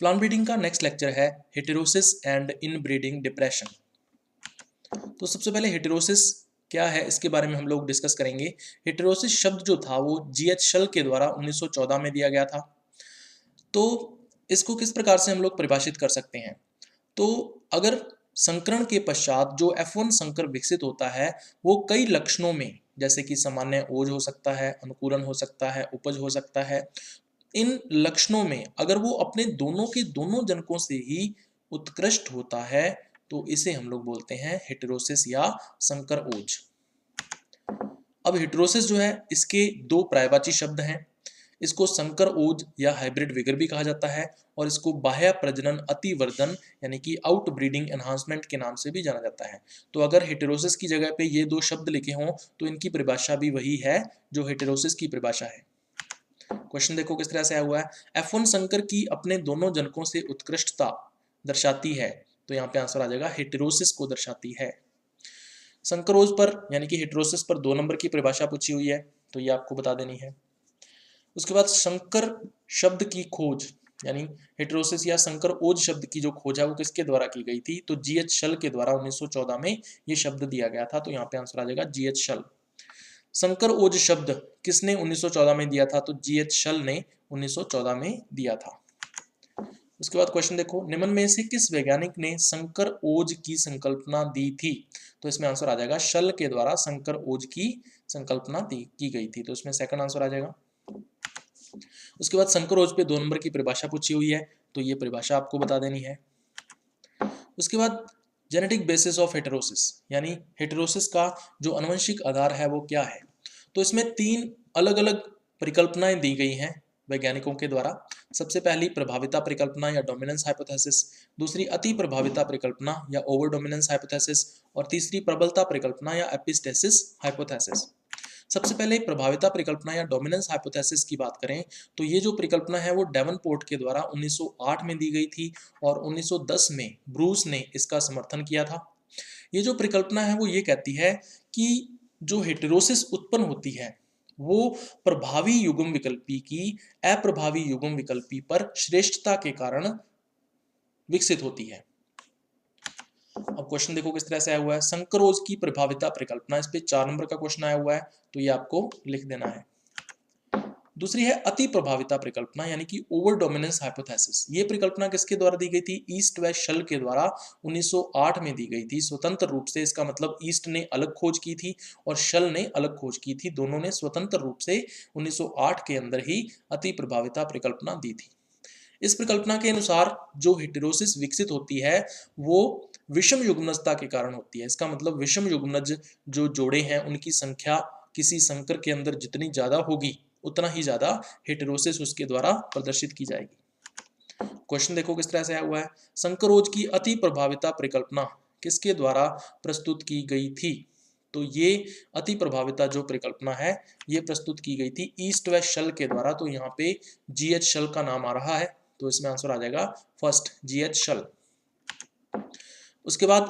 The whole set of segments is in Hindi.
प्लांट ब्रीडिंग का नेक्स्ट लेक्चर है हेटेरोसिस एंड इनब्रीडिंग डिप्रेशन। तो सबसे पहले हेटेरोसिस क्या है इसके बारे में हम लोग डिस्कस करेंगे। हेटेरोसिस शब्द जो था वो जीएच शल के द्वारा 1914 में दिया गया था। तो इसको किस प्रकार से हम लोग परिभाषित कर सकते हैं, तो अगर संकरण के पश्चात जो F1 संकर विकसित होता है वो कई लक्षणों में, जैसे कि सामान्य ओज हो सकता है, अनुकूलन हो सकता है, उपज हो सकता है, इन लक्षणों में अगर वो अपने दोनों के दोनों जनकों से ही उत्कृष्ट होता है तो इसे हम लोग बोलते हैं हेटेरोसिस या संकर ओज। अब हेटेरोसिस जो है इसके दो पर्यायवाची शब्द हैं। इसको संकर ओज या हाइब्रिड विगर भी कहा जाता है और इसको बाह्य प्रजनन अतिवर्धन यानी कि आउट ब्रीडिंग एनहांसमेंट के नाम से भी जाना जाता है। तो अगर हेटेरोसिस की जगह पे ये दो शब्द लिखे हों तो इनकी परिभाषा भी वही है जो हेटेरोसिस की परिभाषा है। क्वेश्चन देखो किस तरह से आया हुआ है। F1 संकर की अपने दोनों जनकों से उत्कृष्टता दर्शाती है, तो यहाँ पे आंसर आ जाएगा हेटेरोसिस को दर्शाती है। संकरोज पर यानी कि हेटेरोसिस पर 2 नंबर की परिभाषा पूछी हुई है, तो ये आपको बता देनी है। उसके बाद संकर शब्द की खोज यानी हेटेरोसिस या संकर ओज शब्द की जो खोज है वो किसके द्वारा की गई थी, तो जीएच शल के द्वारा 1914 में ये शब्द दिया गया था, तो यहाँ पे आंसर आ जाएगा जीएच शल। संकर ओज शब्द किसने 1914 में दिया था, तो जीएच शल ने 1914 में दिया था। उसके बाद क्वेश्चन देखो, निम्न में से किस वैज्ञानिक ने संकर ओज की संकल्पना दी थी, तो इसमें आंसर आ जाएगा शल के द्वारा संकर ओज की संकल्पना की गई थी, तो इसमें सेकंड आंसर आ जाएगा। उसके बाद संकर ओज पे 2 नंबर की परिभाषा पूछी हुई है, तो ये परिभाषा आपको बता देनी है। उसके बाद जेनेटिक बेसिस ऑफ हेटेरोसिस यानी हेटेरोसिस का जो आनुवंशिक आधार है वो क्या है, तो इसमें 3 अलग अलग परिकल्पनाएं दी गई हैं वैज्ञानिकों के द्वारा। सबसे पहली प्रभाविता परिकल्पना या डोमिनेंस हाइपोथेसिस, दूसरी अति प्रभाविता परिकल्पना या ओवर डोमिनेंस हाइपोथेसिस, और तीसरी प्रबलता परिकल्पना या एपिस्टेसिस हाइपोथेसिस। सबसे पहले प्रभाविता परिकल्पना या डोमिनेंस हाइपोथेसिस की बात करें तो ये जो परिकल्पना है वो डेवनपोर्ट के द्वारा 1908 में दी गई थी और 1910 में ब्रूस ने इसका समर्थन किया था। ये जो परिकल्पना है वो ये कहती है कि जो हेटेरोसिस उत्पन्न होती है वो प्रभावी युग्म विकल्पी की अप्रभावी युग्म विकल्पी पर श्रेष्ठता के कारण विकसित होती है। अब क्वेश्चन देखो किस तरह से आया हुआ है। संकरोज की प्रभाविता परिकल्पना, इस पे 4 नंबर का क्वेश्चन आया हुआ है, तो ये आपको लिख देना है। दूसरी है अति प्रभाविता परिकल्पना यानी कि ओवर डोमिनेंस हाइपोथेसिस। ये परिकल्पना किसके द्वारा दी गई थी, ईस्ट व शल के द्वारा 1908 में दी गई थी स्वतंत्र रूप से। इसका मतलब ईस्ट ने अलग खोज की थी और शल ने अलग खोज की थी, दोनों ने स्वतंत्र रूप से 1908 के अंदर ही अति प्रभाविता परिकल्पना दी थी। इस परिकल्पना के अनुसार जो हेटेरोसिस विकसित होती है वो विषम युग्मनजता के कारण होती है। इसका मतलब विषम युग्मनज जो जोड़े हैं उनकी संख्या किसी संकर के अंदर जितनी ज्यादा होगी उतना ही ज्यादा हेटेरोसिस उसके द्वारा प्रदर्शित की जाएगी। क्वेश्चन देखो किस तरह से आया हुआ है। संकरोज की अति प्रभाविता परिकल्पना किसके द्वारा प्रस्तुत की गई थी, तो ये अति प्रभाविता जो परिकल्पना है ये प्रस्तुत की गई थी ईस्ट व शल के द्वारा, तो यहाँ पे जीएच शल का नाम आ रहा है, तो इसमें आंसर आ जाएगा फर्स्ट जीएच शल। उसके बाद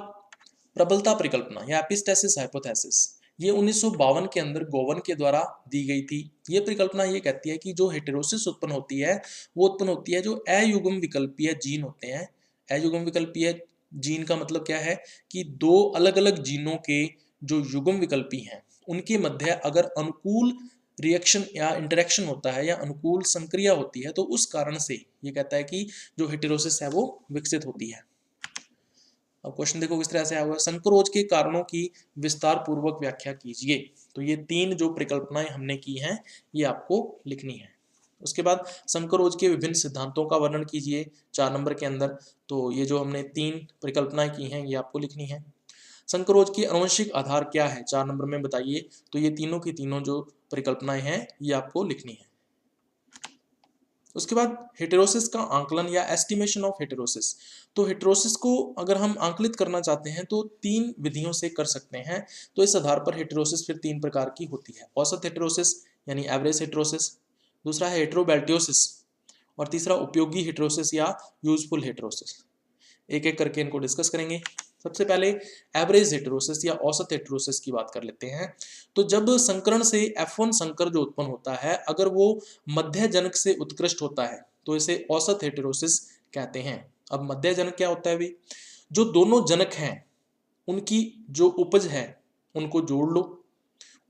प्रबलता परिकल्पना या एपिस्टेसिस हाइपोथेसिस, ये 1952 के अंदर गोवन के द्वारा दी गई थी। ये परिकल्पना ये कहती है कि जो हेटेरोसिस उत्पन्न होती है वो उत्पन्न होती है जो अयुग्म विकल्पीय जीन होते हैं। अयुग्म विकल्पीय जीन का मतलब क्या है कि 2 अलग अलग जीनों के जो युग्म विकल्पी हैं उनके मध्य अगर अनुकूल रिएक्शन या इंटरेक्शन होता है या अनुकूल संक्रिया होती है तो उस कारण से ये कहता है कि जो हेटेरोसिस है वो विकसित होती है। अब क्वेश्चन देखो किस तरह से आया हुआ है। संकरोज के कारणों की विस्तार पूर्वक व्याख्या कीजिए, तो ये 3 जो परिकल्पनाएं हमने की हैं ये आपको लिखनी है। उसके बाद संकरोज के विभिन्न सिद्धांतों का वर्णन कीजिए 4 नंबर के अंदर, तो ये जो हमने 3 परिकल्पनाएं की हैं ये आपको लिखनी है। संकरोज के आनुवंशिक आधार क्या है 4 नंबर में बताइए, तो ये तीनों की तीनों जो परिकल्पनाएं हैं ये आपको लिखनी है। उसके बाद हेटेरोसिस का आंकलन या एस्टिमेशन ऑफ हेटेरोसिस, तो हेटेरोसिस को अगर हम आंकलित करना चाहते हैं तो 3 विधियों से कर सकते हैं। तो इस आधार पर हेटेरोसिस फिर 3 प्रकार की होती है। औसत हेटेरोसिस यानी एवरेज हेटेरोसिस, दूसरा है हेटेरोबैल्टियोसिस और तीसरा उपयोगी हेटेरोसिस या यूजफुल हेटेरोसिस। एक एक करके इनको डिस्कस करेंगे। सबसे पहले एवरेज हेटेरोसिस या औसत हेटेरोसिस की बात कर लेते हैं। तो जब संकरण से F1 संकर जो उत्पन्न होता है अगर वो मध्य जनक से उत्कृष्ट होता है तो इसे औसत हेटेरोसिस कहते हैं। अब मध्य जनक क्या होता है भाई? जो दोनों जनक हैं उनकी जो उपज है उनको जोड़ लो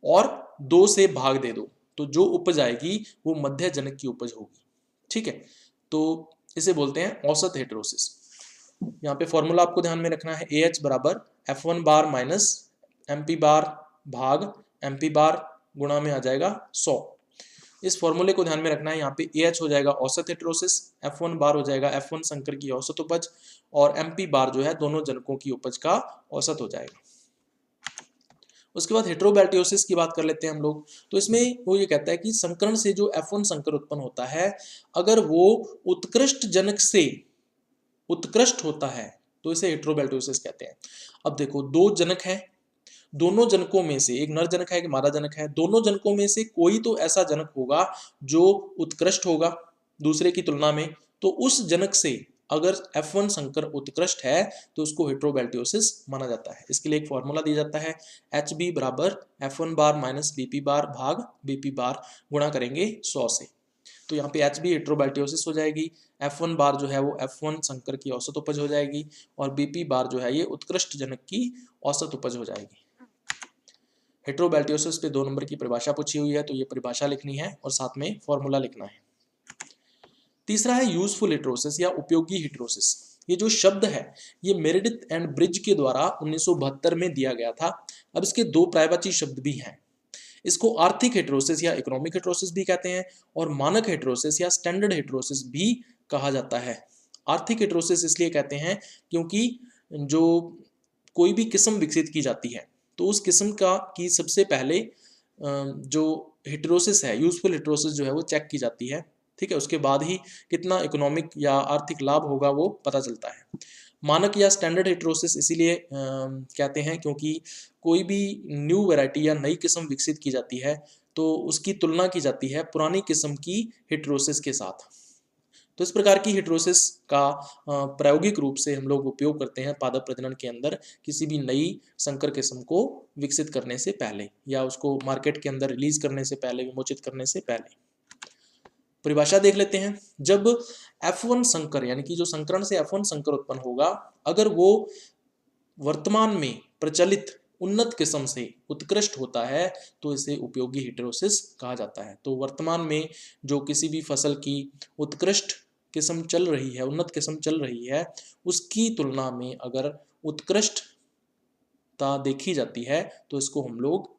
और 2 से भाग दे दो, तो जो उपज आएगी वो मध्य जनक की उपज होगी। ठीक है, तो इसे बोलते हैं औसत हेटेरोसिस। यहाँ पे फॉर्मूला आपको ध्यान में रखना है, AH बराबर F1 बार माइनस MP बार भाग MP बार गुणा में आ जाएगा 100। इस फॉर्मूले को ध्यान में रखना है। यहाँ पे AH हो जाएगा औसत हेटेरोसिस, F1 बार हो जाएगा F1 संकर की औसत उपज और MP बार जो है दोनों जनकों की उपज का औसत हो जाएगा। उसके बाद हेटेरोबाल्टियोसिस की बात कर लेते हैं हम लोग। तो इसमें वो ये कहता है कि संकरण से जो F1 संकर उत्पन्न होता है, अगर वो उत्कृष्ट जनक से उत्कृष्ट होता है तो इसे हेटेरोबाल्टियोसिस कहते हैं। अब देखो, 2 जनक हैं, दोनों जनकों में से एक नर जनक है, एक मादा जनक है, दोनों जनकों में से कोई तो ऐसा जनक होगा जो उत्कृष्ट होगा दूसरे की तुलना में, तो उस जनक से अगर F1 संकर उत्कृष्ट है तो उसको हेटेरोबाल्टियोसिस माना जाता है। इसके लिए एक फॉर्मूला दिया जाता है, HB बराबर F1 बार माइनस BP बार भाग BP बार गुणा करेंगे 100 से। तो यहाँ पे HB हेटेरोबाल्टियोसिस हो जाएगी, F1 बार जो है वो F1 संकर की औसत उपज हो जाएगी और BP बार जो है ये उत्कृष्ट जनक की औसत उपज हो जाएगी। हेटेरोबाल्टियोसिस पे 2 नंबर की परिभाषा पूछी हुई है, तो ये परिभाषा लिखनी है और साथ में फॉर्मूला लिखना है। तीसरा है यूजफुल हेटेरोसिस या उपयोगी हेटेरोसिस। ये जो शब्द है ये मेरेडिथ एंड ब्रिज के द्वारा 1972 में दिया गया था। अब इसके 2 पर्यायवाची शब्द भी हैं। इसको आर्थिक हेटेरोसिस या इकोनॉमिक हेटेरोसिस भी कहते हैं और मानक हेटेरोसिस या स्टैंडर्ड हेटेरोसिस भी कहा जाता है। आर्थिक हेटेरोसिस इसलिए कहते हैं क्योंकि जो कोई भी किस्म विकसित की जाती है तो उस किस्म की सबसे पहले जो हेटेरोसिस है, यूजफुल हेटेरोसिस जो है वो चेक की जाती है। ठीक है, उसके बाद ही कितना इकोनॉमिक या आर्थिक लाभ होगा वो पता चलता है। मानक या स्टैंडर्ड हेटेरोसिस इसीलिए कहते हैं क्योंकि कोई भी न्यू वैरायटी या नई किस्म विकसित की जाती है तो उसकी तुलना की जाती है पुरानी किस्म की हेटेरोसिस के साथ। तो इस प्रकार की हेटेरोसिस का प्रायोगिक रूप से हम लोग उपयोग करते हैं पादप प्रजनन के अंदर किसी भी नई संकर किस्म को विकसित करने से पहले या उसको मार्केट के अंदर रिलीज करने से पहले, विमोचित करने से पहले। परिभाषा देख लेते हैं। जब F1 संकर यानी कि जो संकरण से F1 संकर उत्पन्न होगा, अगर वो वर्तमान में प्रचलित उन्नत किस्म से उत्कृष्ट होता है तो इसे उपयोगी हेटेरोसिस कहा जाता है। तो वर्तमान में जो किसी भी फसल की उत्कृष्ट किस्म चल रही है, उन्नत किस्म चल रही है, उसकी तुलना में अगर उत्कृष्टता देखी जाती है तो इसको हम लोग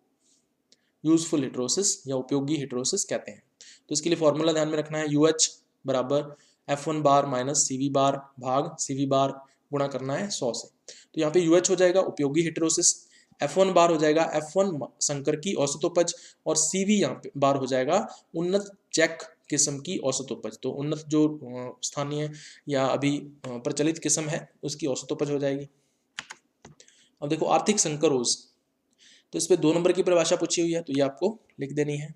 यूजफुल हेटेरोसिस या उपयोगी हेटेरोसिस कहते हैं। तो इसके लिए फॉर्मूला ध्यान में रखना है, UH बराबर F1 बार माइनस CV बार भाग CV बार गुणा करना है 100 से। तो यहाँ पे UH हो जाएगा उपयोगी हेटेरोसिस, F1 बार हो जाएगा F1 संकर की औसत उपज और CV यहाँ पे बार हो जाएगा उन्नत चेक किस्म की औसत उपज। तो उन्नत जो स्थानीय या अभी प्रचलित किस्म है उसकी औसत उपज हो जाएगी। अब देखो आर्थिक संकरोज, तो इस पे 2 नंबर की परिभाषा पूछी हुई है तो ये आपको लिख देनी है।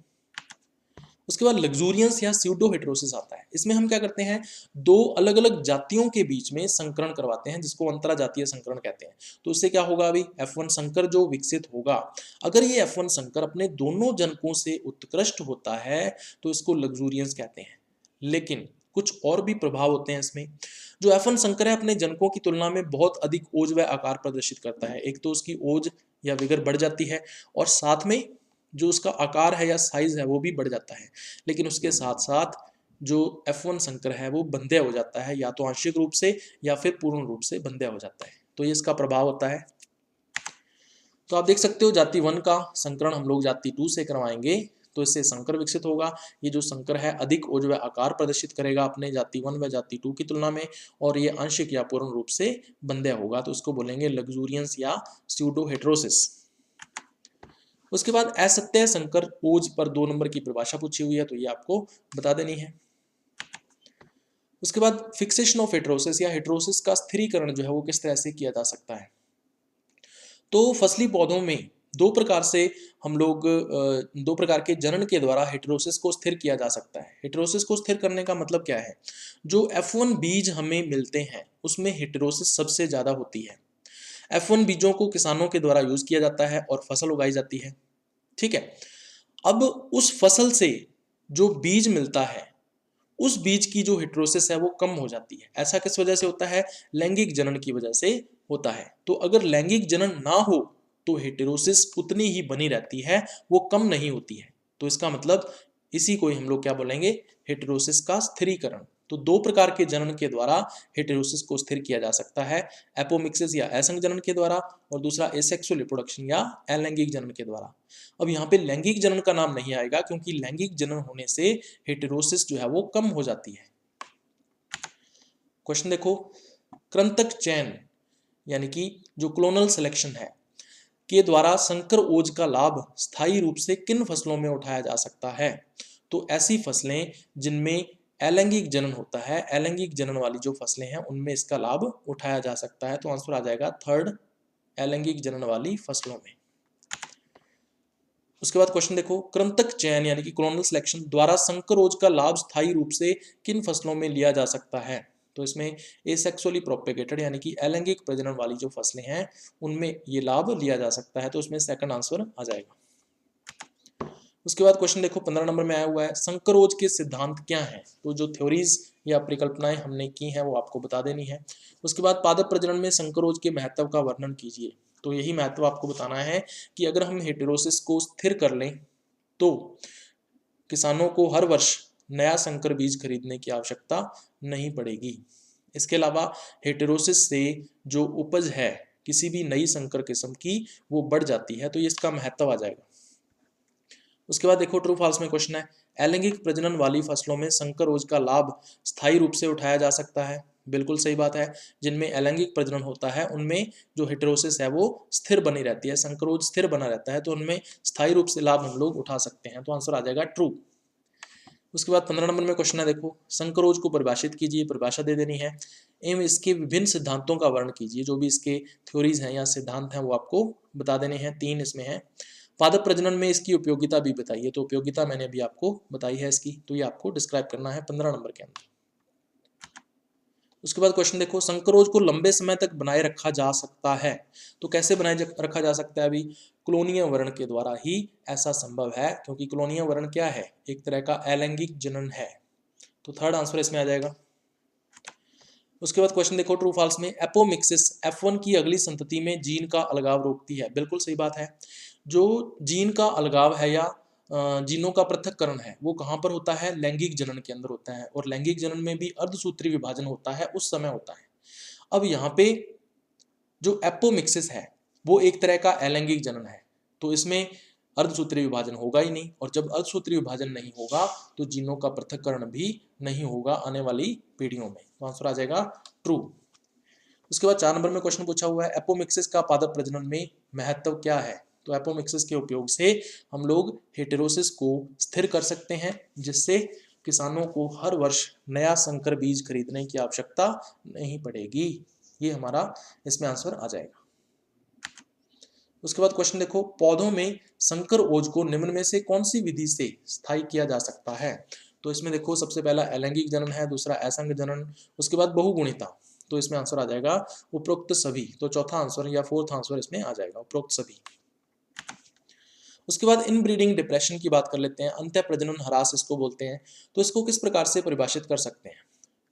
उसके बाद लग्जूरियंस या स्यूडो हेटेरोसिस आता है। इसमें हम क्या करते हैं, 2 अलग अलग जातियों के बीच में संकरण करवाते हैं जिसको अंतरा जातीय संकरण कहते हैं। तो उससे क्या होगा, अभी F1 संकर जो विकसित होगा, अगर ये F1 संकर अपने दोनों जनकों से उत्कृष्ट होता है तो इसको लग्जूरियंस कहते हैं। लेकिन कुछ और भी प्रभाव होते हैं इसमें। जो F1 संकर है अपने जनकों की तुलना में बहुत अधिक ओज व आकार प्रदर्शित करता है। एक तो उसकी ओज या विगर बढ़ जाती है और साथ में जो उसका आकार है या साइज है वो भी बढ़ जाता है। लेकिन उसके साथ साथ जो F1 संकर है वो बंध्या हो जाता है, या तो आंशिक रूप से या फिर पूर्ण रूप से बंध्या हो जाता है। तो ये इसका प्रभाव होता है। तो आप देख सकते हो जाति 1 का संकरण हम लोग जाति 2 से करवाएंगे तो इससे संकर विकसित होगा। ये जो संकर है अधिक ओज व आकार प्रदर्शित करेगा अपने जाति 1 व जाति 2 की तुलना में, और ये आंशिक या पूर्ण रूप से बंध्या होगा। तो इसको बोलेंगे लग्जूरियंस या स्यूडो हेटेरोसिस। उसके बाद असत्य संकर ओज पर 2 नंबर की परिभाषा पूछी हुई है तो ये आपको बता देनी है। उसके बाद फिक्सेशन ऑफ हेटेरोसिस या हेटेरोसिस का स्थिरीकरण जो है वो किस तरह से किया जा सकता है। तो फसली पौधों में 2 प्रकार से हम लोग 2 प्रकार के जनन के द्वारा हेटेरोसिस को स्थिर किया जा सकता है। हेटेरोसिस को स्थिर करने का मतलब क्या है, जो F1 बीज हमें मिलते हैं उसमें हेटेरोसिस सबसे ज्यादा होती है। F1 बीजों को किसानों के द्वारा यूज किया जाता है और फसल उगाई जाती है। ठीक है, अब उस फसल से जो बीज मिलता है उस बीज की जो हेटेरोसिस है वो कम हो जाती है। ऐसा किस वजह से होता है? लैंगिक जनन की वजह से होता है। तो अगर लैंगिक जनन ना हो तो हेटेरोसिस उतनी ही बनी रहती है, वो कम नहीं होती है। तो इसका मतलब इसी को ही हम लोग क्या बोलेंगे? हेटेरोसिस का स्थिरीकरण। तो दो प्रकार के जनन के द्वारा हेटेरोसिस को स्थिर किया जा सकता है, एपोमिक्सिस या असंग जनन के द्वारा, और दूसरा एसेक्सुअल रिप्रोडक्शन या अलैंगिक जनन के द्वारा। अब यहाँ पे लैंगिक जनन का नाम नहीं आएगा, क्योंकि लैंगिक जनन होने से हेटेरोसिस जो है वो कम हो जाती है। क्वेश्चन देखो, कृंतक चयन यानी कि जो क्लोनल सिलेक्शन है के द्वारा संकर ओज का लाभ स्थायी रूप से किन फसलों में उठाया जा सकता है? तो ऐसी फसलें जिनमें अलैंगिक जनन होता है, अलैंगिक जनन वाली जो फसलें हैं उनमें इसका लाभ उठाया जा सकता है। तो आंसर आ जाएगा थर्ड, अलैंगिक जनन वाली फसलों में। उसके बाद क्वेश्चन देखो, कृंतक चयन यानी कि क्लोनल सिलेक्शन द्वारा संकरोज का लाभ स्थायी रूप से किन फसलों में लिया जा सकता है? तो इसमें एसेक्सुअली प्रोपेगेटेड यानी कि अलैंगिक प्रजनन वाली जो फसलें हैं उनमें ये लाभ लिया जा सकता है। तो उसमें सेकंड आंसर आ जाएगा। उसके बाद क्वेश्चन देखो 15 नंबर में आया हुआ है, संकरोज के सिद्धांत क्या हैं? तो जो थ्योरीज या परिकल्पनाएं हमने की हैं वो आपको बता देनी है। उसके बाद पादप प्रजनन में संकरोज के महत्व का वर्णन कीजिए। तो यही महत्व आपको बताना है कि अगर हम हेटेरोसिस को स्थिर कर लें तो किसानों को हर वर्ष नया संकर बीज खरीदने की आवश्यकता नहीं पड़ेगी। इसके अलावा हेटेरोसिस से जो उपज है किसी भी नई संकर किस्म की वो बढ़ जाती है। तो ये इसका महत्व आ जाएगा। उसके बाद देखो ट्रू फॉल्स में क्वेश्चन है, अलैंगिक प्रजनन वाली फसलों में संकरोज का लाभ स्थायी रूप से उठाया जा सकता है। बिल्कुल सही बात है। जिनमें अलैंगिक प्रजनन होता है उनमें जो हेटेरोसिस है वो स्थिर बनी रहती है, संकरोज स्थिर बना रहता है, तो उनमें स्थायी रूप से लाभ हम लोग उठा सकते हैं। तो आंसर आ जाएगा ट्रू। उसके बाद 15 नंबर में क्वेश्चन है, देखो संकरोज को परिभाषित कीजिए, परिभाषा दे देनी है, एवं इसके विभिन्न सिद्धांतों का वर्णन कीजिए। जो भी इसके थ्योरीज हैं या सिद्धांत हैं वो आपको बता देने हैं। 3 इसमें है। पादप प्रजनन में इसकी उपयोगिता भी बताइए। तो उपयोगिता मैंने अभी आपको बताई है इसकी, तो ये आपको डिस्क्राइब करना है 15 नंबर के अंदर। उसके बाद क्वेश्चन देखो, संकरोज को लंबे समय तक बनाए रखा जा सकता है। तो कैसे बनाए रखा जा सकता है? अभी क्लोनीय वर्ण के द्वारा ही ऐसा संभव है, क्योंकि क्लोनीय वर्ण क्या है? एक तरह का अलैंगिक जनन है। तो थर्ड आंसर इसमें आ जाएगा। उसके बाद क्वेश्चन देखो ट्रू फॉल्स में, एपोमिक्सिस F1 की अगली संतति में जीन का अलगाव रोकती है। बिल्कुल सही बात है। जो जीन का अलगाव है या जीनों का पृथक्करण है वो कहाँ पर होता है? लैंगिक जनन के अंदर होता है, और लैंगिक जनन में भी अर्धसूत्री विभाजन होता है, उस समय होता है। अब यहाँ पे जो एपोमिक्सिस है वो एक तरह का अलैंगिक जनन है, तो इसमें अर्धसूत्री विभाजन होगा ही नहीं, और जब अर्धसूत्री विभाजन नहीं होगा तो जीनों का पृथक्करण भी नहीं होगा आने वाली पीढ़ियों में। तो आंसर आ जाएगा ट्रू। उसके बाद 4 नंबर में क्वेश्चन पूछा हुआ है, एपोमिक्सिस का पादप प्रजनन में महत्व क्या है? तो एपोमिक्सिस के उपयोग से हम लोग हेटेरोसिस को स्थिर कर सकते हैं, जिससे किसानों को हर वर्ष नया संकर बीज खरीदने की आवश्यकता नहीं पड़ेगी। ये हमारा इसमें आंसर आ जाएगा। उसके बाद क्वेश्चन देखो, पौधों में संकर ओज को निम्न में से कौन सी विधि से स्थायी किया जा सकता है? तो इसमें देखो सबसे पहला अलैंगिक जनन है, दूसरा असंग जनन, उसके बाद बहुगुणिता। तो इसमें आंसर आ जाएगा उपरोक्त सभी। तो चौथा आंसर या फोर्थ आंसर इसमें आ जाएगा उपरोक्त सभी। उसके बाद इनब्रीडिंग डिप्रेशन की बात कर लेते हैं। अंत्य प्रजनन ह्रास इसको बोलते हैं। तो इसको किस प्रकार से परिभाषित कर सकते हैं?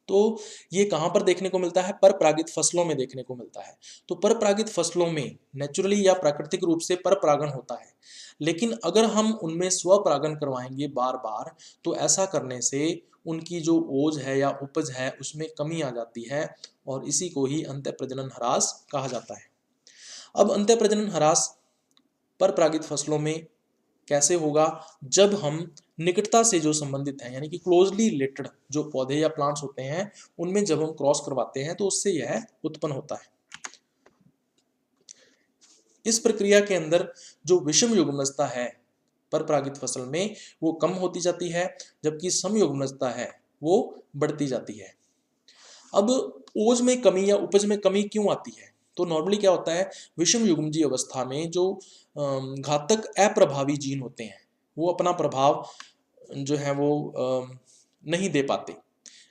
तो ये कहाँ पर देखने को मिलता है? परपरागित फसलों में देखने को मिलता है। तो परपरागित फसलों में नेचुरली या प्राकृतिक रूप से परपरागण होता है, लेकिन अगर हम उनमें स्वपरागण करवाएंगे बार बार तो ऐसा करने से उनकी जो ओज है या उपज है उसमें कमी आ जाती है, और इसी को ही अंत्य प्रजनन ह्रास कहा जाता है। अब अंत्य प्रजनन ह्रास परपरागित फसलों में कैसे होगा? जब हम निकटता से जो संबंधित हैं यानी कि क्लोजली रिलेटेड जो पौधे या प्लांट्स होते हैं उनमें जब हम क्रॉस करवाते हैं तो उससे यह उत्पन्न होता है। इस प्रक्रिया के अंदर जो विषम युग्मनजता है परपरागित फसल में वो कम होती जाती है, जबकि समयुग्मनजता है वो बढ़ती जाती है। अब ओज में कमी या उपज में कमी क्यों आती है? तो नॉर्मली क्या होता है, विषम युग्मजीय अवस्था में जो घातक अप्रभावी जीन होते हैं वो अपना प्रभाव जो है वो नहीं दे पाते,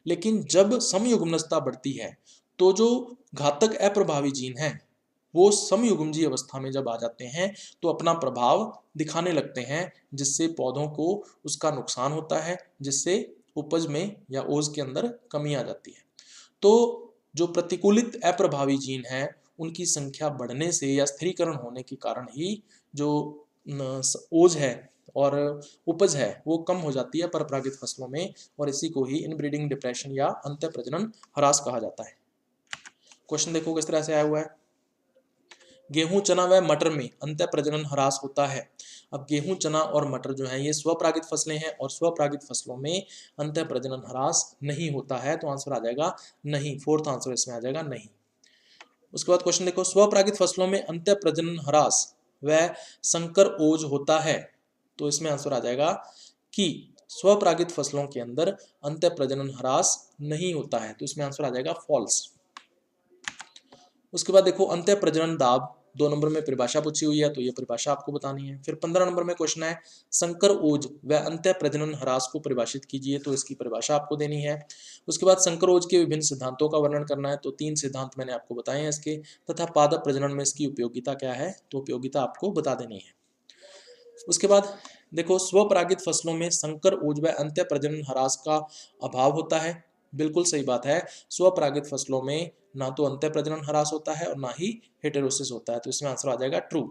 लेकिन जब समयुग्मनजता बढ़ती है तो जो घातक अप्रभावी जीन हैं वो समयुग्मजीय अवस्था में जब आ जाते हैं तो अपना प्रभाव दिखाने लगते हैं, जिससे पौधों को उसका नुकसान होता है, जिससे उपज में या ओज के अंदर कमी आ जाती है। तो जो प्रतिकूलित अप्रभावी जीन हैं उनकी संख्या बढ़ने से या स्थिरीकरण होने के कारण ही जो ओज है और उपज है वो कम हो जाती है परपरागित फसलों में, और इसी को ही इनब्रीडिंग डिप्रेशन या अंतः प्रजनन ह्रास कहा जाता है। क्वेश्चन देखो किस तरह से आया हुआ है। गेहूं, चना व मटर में अंतः प्रजनन ह्रास होता है। अब गेहूं, चना और मटर जो है ये स्वपरागित फसलें हैं और स्वपरागित फसलों में अंतः प्रजनन ह्रास नहीं होता है, तो आंसर आ जाएगा नहीं। फोर्थ आंसर इसमें आ जाएगा नहीं। उसके बाद क्वेश्चन देखो, स्वपरागित फसलों में अंतः प्रजनन ह्रास व संकर ओज होता है, तो इसमें आंसर आ जाएगा कि स्वपरागित फसलों के अंदर अंतः प्रजनन ह्रास नहीं होता है, तो इसमें आंसर आ जाएगा फॉल्स। उसके बाद देखो, अंतः प्रजनन दाब 2 नंबर में परिभाषा पूछी हुई है, तो ये परिभाषा आपको बतानी है। फिर 15 नंबर में क्वेश्चन है संकर ओज व अंतः प्रजनन ह्रास को परिभाषित कीजिए, तो इसकी परिभाषा आपको देनी है। उसके बाद संकर ओज के विभिन्न सिद्धांतों का वर्णन करना है, तो 3 सिद्धांत मैंने आपको बताए हैं इसके, तथा पादप प्रजनन में इसकी उपयोगिता क्या है, तो उपयोगिता आपको बता देनी है। उसके बाद देखो, स्वपरागित फसलों में संकर ओज व अंतः प्रजनन ह्रास का अभाव होता है। बिल्कुल सही बात है, स्वपरागित फसलों में ना तो अंतः प्रजनन ह्रास होता है और ना ही हेटेरोसिस होता है, तो इसमें आंसर आ जाएगा ट्रू।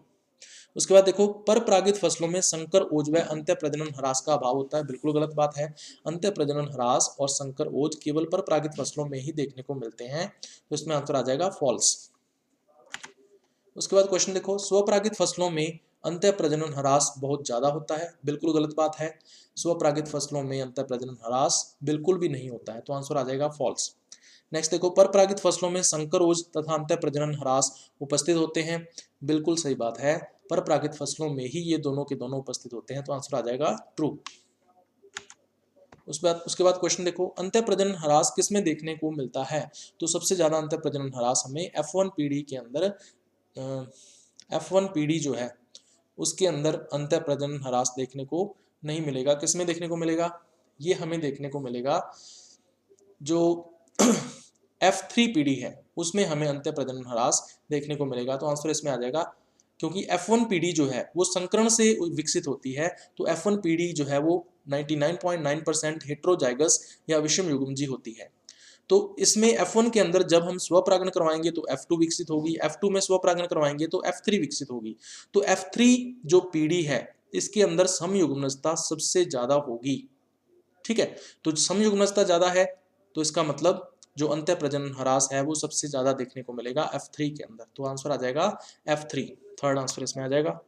उसके बाद देखो, परपरागित फसलों में संकर ओज व अंतः प्रजनन ह्रास का अभाव होता है। बिल्कुल गलत बात है, अंतः प्रजनन ह्रास और संकर ओज केवल परपरागित फसलों में ही देखने को मिलते हैं, तो इसमें आंसर आ जाएगा फॉल्स। उसके बाद क्वेश्चन देखो, स्वपरागित फसलों में अंतः प्रजनन ह्रास बहुत ज्यादा होता है। बिल्कुल गलत बात है, स्वपरागित फसलों में अंतः प्रजनन ह्रास बिल्कुल भी नहीं होता है, तो आंसर आ जाएगा फॉल्स। नेक्स्ट देखो, परपरागित फसलों में संकर ओज तथा अंतः प्रजनन ह्रास उपस्थित होते हैं। बिल्कुल सही बात है, परपरागित फसलों में ही ये दोनों के दोनों उपस्थित होते हैं, तो आंसर आ जाएगा ट्रू। उसके बाद क्वेश्चन देखो, अंतः प्रजनन ह्रास किसमें देखने को मिलता है, तो सबसे ज्यादा अंतः प्रजनन ह्रास हमें F1 पीढ़ी के अंदर F1 पीढ़ी जो है उसके अंदर अंतः प्रजनन ह्रास देखने को नहीं मिलेगा। किसमें देखने को मिलेगा, ये हमें देखने को मिलेगा जो F3 पीढ़ी है उसमें हमें अंतः प्रजनन ह्रास देखने को मिलेगा, तो आंसर इसमें आ जाएगा, क्योंकि F1 पीढ़ी जो है वो संकरण से विकसित होती है, तो F1 पीढ़ी जो है वो 99.9% हेट्रोजाइगस या विषम युग्मजी होती है। तो इसमें F1 के अंदर जब हम स्वपरागण करवाएंगे तो F2 विकसित होगी, F2 में स्वपरागण करवाएंगे तो F3 विकसित होगी। तो F3 जो पीढ़ी है इसके अंदर समयुग्मनजता सबसे ज्यादा होगी। ठीक है, तो समयुग्मनजता ज्यादा है तो इसका मतलब जो अंतः प्रजनन ह्रास है वो सबसे ज्यादा देखने को मिलेगा F3 के अंदर, तो आंसर आ जाएगा F3। थर्ड आंसर इसमें आ जाएगा।